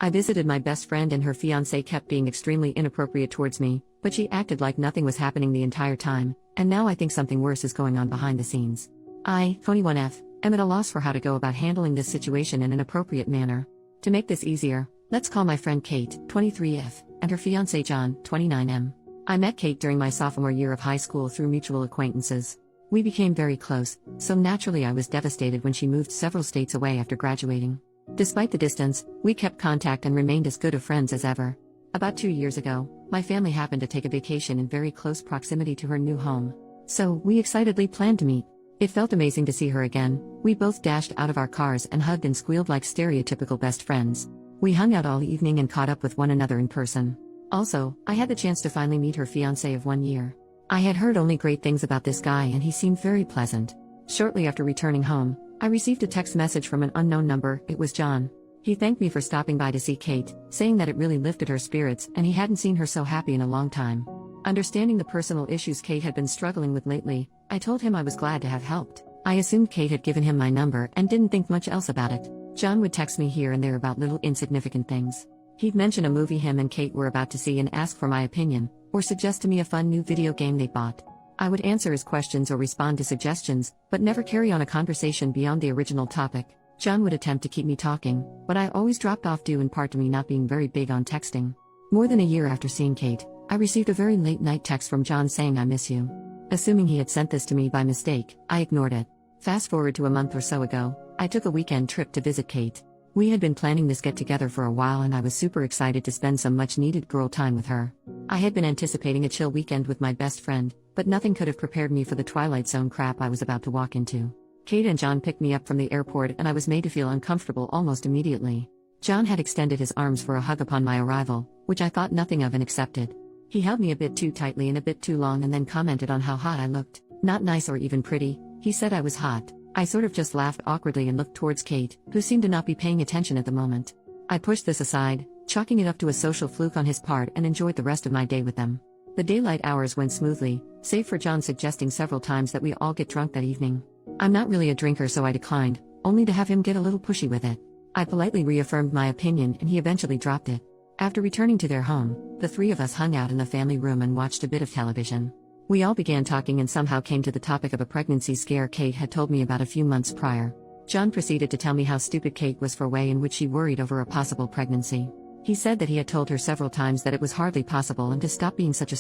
I visited my best friend and her fiance kept being extremely inappropriate towards me, but she acted like nothing was happening the entire time, and now I think something worse is going on behind the scenes. I, 21F, am at a loss for how to go about handling this situation in an appropriate manner. To make this easier, let's call my friend Kate, 23F, and her fiance John, 29M. I met Kate during my sophomore year of high school through mutual acquaintances. We became very close, so naturally I was devastated when she moved several states away after graduating. Despite the distance, we kept contact and remained as good of friends as ever. About 2 years ago, my family happened to take a vacation in very close proximity to her new home. So, we excitedly planned to meet. It felt amazing to see her again. We both dashed out of our cars and hugged and squealed like stereotypical best friends. We hung out all evening and caught up with one another in person. Also, I had the chance to finally meet her fiancé of 1 year. I had heard only great things about this guy and he seemed very pleasant. Shortly after returning home, I received a text message from an unknown number. It was John. He thanked me for stopping by to see Kate, saying that it really lifted her spirits and he hadn't seen her so happy in a long time. Understanding the personal issues Kate had been struggling with lately, I told him I was glad to have helped. I assumed Kate had given him my number and didn't think much else about it. John would text me here and there about little insignificant things. He'd mention a movie him and Kate were about to see and ask for my opinion, or suggest to me a fun new video game they bought. I would answer his questions or respond to suggestions, but never carry on a conversation beyond the original topic. John would attempt to keep me talking, but I always dropped off due in part to me not being very big on texting. More than a year after seeing Kate, I received a very late-night text from John saying I miss you. Assuming he had sent this to me by mistake, I ignored it. Fast forward to a month or so ago, I took a weekend trip to visit Kate. We had been planning this get-together for a while and I was super excited to spend some much-needed girl time with her. I had been anticipating a chill weekend with my best friend, but nothing could have prepared me for the Twilight Zone crap I was about to walk into. Kate and John picked me up from the airport and I was made to feel uncomfortable almost immediately. John had extended his arms for a hug upon my arrival, which I thought nothing of and accepted. He held me a bit too tightly and a bit too long and then commented on how hot I looked. Not nice or even pretty, he said I was hot. I sort of just laughed awkwardly and looked towards Kate, who seemed to not be paying attention at the moment. I pushed this aside, chalking it up to a social fluke on his part and enjoyed the rest of my day with them. The daylight hours went smoothly, save for John suggesting several times that we all get drunk that evening. I'm not really a drinker so I declined, only to have him get a little pushy with it. I politely reaffirmed my opinion and he eventually dropped it. After returning to their home, the three of us hung out in the family room and watched a bit of television. We all began talking and somehow came to the topic of a pregnancy scare Kate had told me about a few months prior. John proceeded to tell me how stupid Kate was for the way in which she worried over a possible pregnancy. He said that he had told her several times that it was hardly possible and to stop being such a